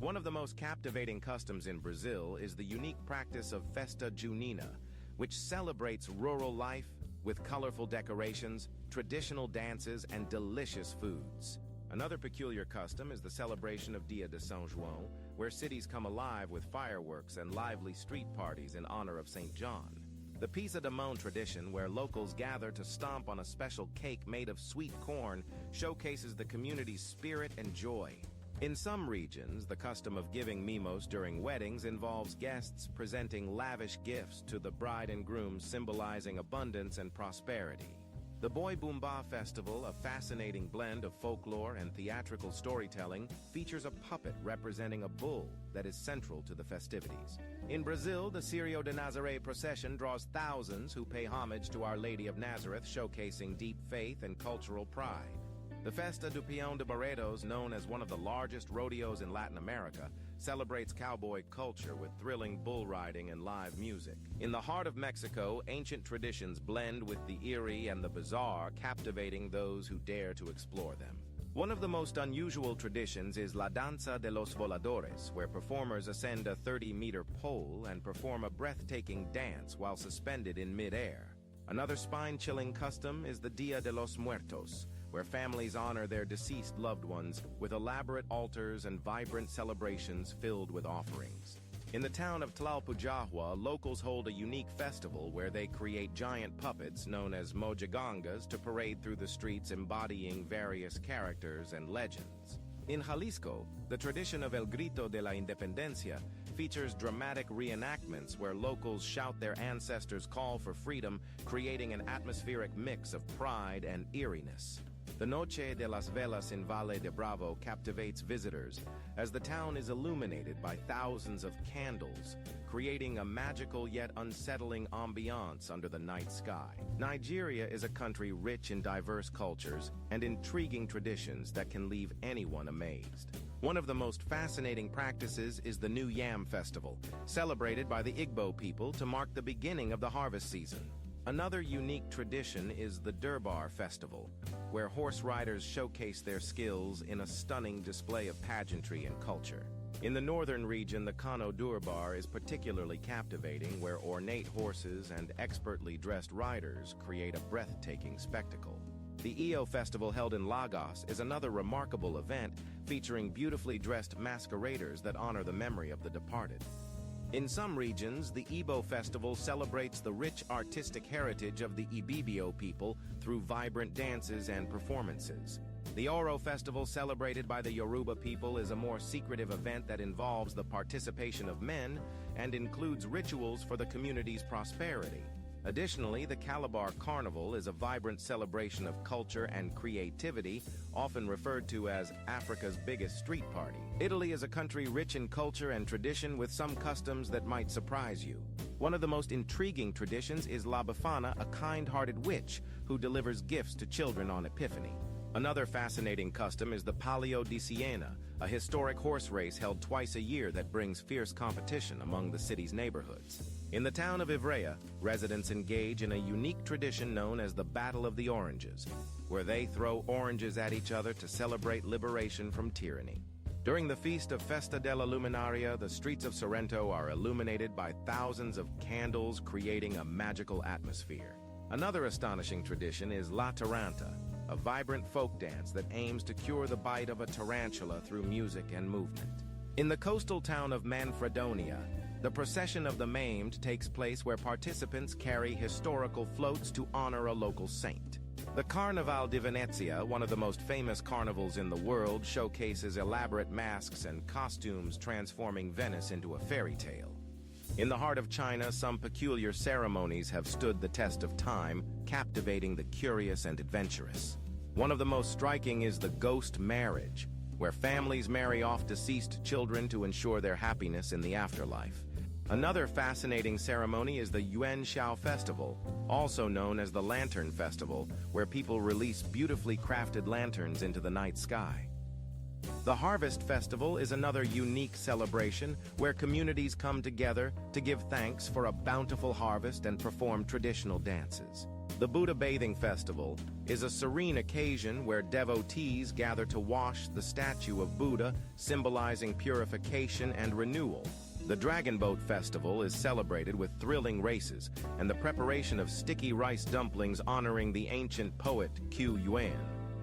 One of the most captivating customs in Brazil is the unique practice of Festa Junina, which celebrates rural life with colorful decorations, traditional dances, and delicious foods. Another peculiar custom is the celebration of Dia de São João, where cities come alive with fireworks and lively street parties in honor of St. John. The Pisa de Mão tradition, where locals gather to stomp on a special cake made of sweet corn, showcases the community's spirit and joy. In some regions, the custom of giving mimos during weddings involves guests presenting lavish gifts to the bride and groom, symbolizing abundance and prosperity. The Boi Bumbá Festival, a fascinating blend of folklore and theatrical storytelling, features a puppet representing a bull that is central to the festivities. In Brazil, the Círio de Nazaré procession draws thousands who pay homage to Our Lady of Nazareth, showcasing deep faith and cultural pride. The Festa do Peão de Barretos, known as one of the largest rodeos in Latin America, celebrates cowboy culture with thrilling bull riding and live music. In the heart of Mexico, ancient traditions blend with the eerie and the bizarre, captivating those who dare to explore them. One of the most unusual traditions is La Danza de los Voladores, where performers ascend a 30-meter pole and perform a breathtaking dance while suspended in mid-air. Another spine-chilling custom is the Dia de los Muertos, where families honor their deceased loved ones with elaborate altars and vibrant celebrations filled with offerings. In the town of Tlalpujahua, locals hold a unique festival where they create giant puppets known as mojigangas to parade through the streets embodying various characters and legends. In Jalisco, the tradition of El Grito de la Independencia features dramatic reenactments where locals shout their ancestors' call for freedom, creating an atmospheric mix of pride and eeriness. The Noche de las Velas in Valle de Bravo captivates visitors as the town is illuminated by thousands of candles, creating a magical yet unsettling ambiance under the night sky. Nigeria is a country rich in diverse cultures and intriguing traditions that can leave anyone amazed. One of the most fascinating practices is the New Yam Festival, celebrated by the Igbo people to mark the beginning of the harvest season. Another unique tradition is the Durbar Festival, where horse riders showcase their skills in a stunning display of pageantry and culture. In the northern region, the Kano Durbar is particularly captivating, where ornate horses and expertly dressed riders create a breathtaking spectacle. The Eyo Festival, held in Lagos, is another remarkable event featuring beautifully dressed masqueraders that honor the memory of the departed. In some regions, the Igbo Festival celebrates the rich artistic heritage of the Ibibio people through vibrant dances and performances. The Oro Festival, celebrated by the Yoruba people, is a more secretive event that involves the participation of men and includes rituals for the community's prosperity. Additionally, the Calabar Carnival is a vibrant celebration of culture and creativity, often referred to as Africa's biggest street party. Italy is a country rich in culture and tradition with some customs that might surprise you. One of the most intriguing traditions is La Befana, a kind-hearted witch who delivers gifts to children on Epiphany. Another fascinating custom is the Palio di Siena, a historic horse race held twice a year that brings fierce competition among the city's neighborhoods. In the town of Ivrea, residents engage in a unique tradition known as the Battle of the Oranges, where they throw oranges at each other to celebrate liberation from tyranny. During the feast of Festa della Luminaria, the streets of Sorrento are illuminated by thousands of candles, creating a magical atmosphere. Another astonishing tradition is La Taranta, a vibrant folk dance that aims to cure the bite of a tarantula through music and movement. In the coastal town of Manfredonia, the procession of the maimed takes place where participants carry historical floats to honor a local saint. The Carnaval di Venezia, one of the most famous carnivals in the world, showcases elaborate masks and costumes transforming Venice into a fairy tale. In the heart of China, some peculiar ceremonies have stood the test of time, captivating the curious and adventurous. One of the most striking is the ghost marriage, where families marry off deceased children to ensure their happiness in the afterlife. Another fascinating ceremony is the Yuan Shao Festival, also known as the Lantern Festival, where people release beautifully crafted lanterns into the night sky. The Harvest Festival is another unique celebration where communities come together to give thanks for a bountiful harvest and perform traditional dances. The Buddha Bathing Festival is a serene occasion where devotees gather to wash the statue of Buddha, symbolizing purification and renewal. The Dragon Boat Festival is celebrated with thrilling races and the preparation of sticky rice dumplings honoring the ancient poet Qu Yuan.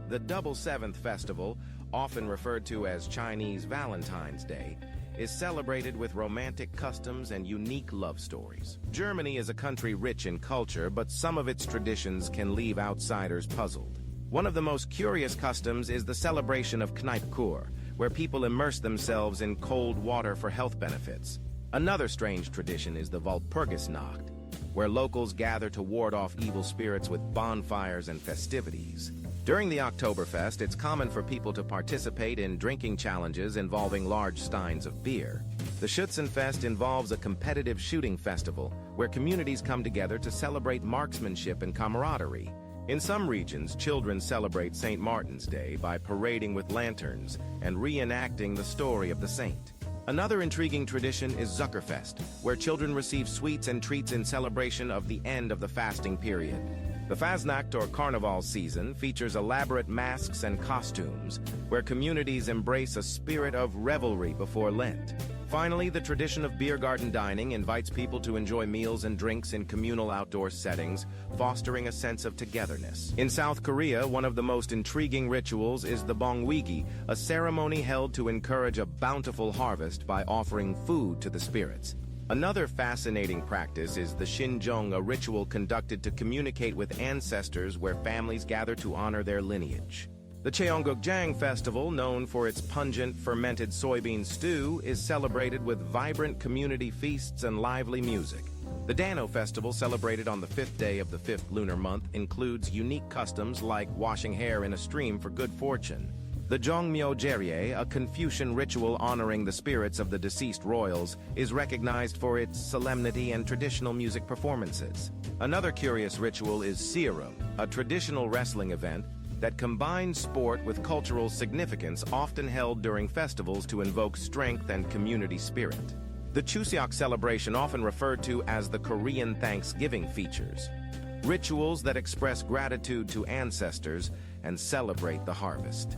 The Double Seventh Festival, often referred to as Chinese Valentine's Day, is celebrated with romantic customs and unique love stories. Germany is a country rich in culture, but some of its traditions can leave outsiders puzzled. One of the most curious customs is the celebration of Kneippkur, where people immerse themselves in cold water for health benefits. Another strange tradition is the Walpurgisnacht, where locals gather to ward off evil spirits with bonfires and festivities. During the Oktoberfest, it's common for people to participate in drinking challenges involving large steins of beer. The Schützenfest involves a competitive shooting festival where communities come together to celebrate marksmanship and camaraderie. In some regions, children celebrate St. Martin's Day by parading with lanterns and reenacting the story of the saint. Another intriguing tradition is Zuckerfest, where children receive sweets and treats in celebration of the end of the fasting period. The Fasnacht, or Carnival season, features elaborate masks and costumes, where communities embrace a spirit of revelry before Lent. Finally, the tradition of beer garden dining invites people to enjoy meals and drinks in communal outdoor settings, fostering a sense of togetherness. In South Korea, one of the most intriguing rituals is the Bongwigi, a ceremony held to encourage a bountiful harvest by offering food to the spirits. Another fascinating practice is the Shinjong, a ritual conducted to communicate with ancestors where families gather to honor their lineage. The Cheonggukjang Festival, known for its pungent fermented soybean stew, is celebrated with vibrant community feasts and lively music. The Dano Festival, celebrated on the 5th day of the 5th lunar month, includes unique customs like washing hair in a stream for good fortune. The Jongmyo Jerye, a Confucian ritual honoring the spirits of the deceased royals, is recognized for its solemnity and traditional music performances. Another curious ritual is Seorum, a traditional wrestling event that combines sport with cultural significance, often held during festivals to invoke strength and community spirit. The Chuseok celebration, often referred to as the Korean Thanksgiving, features rituals that express gratitude to ancestors and celebrate the harvest.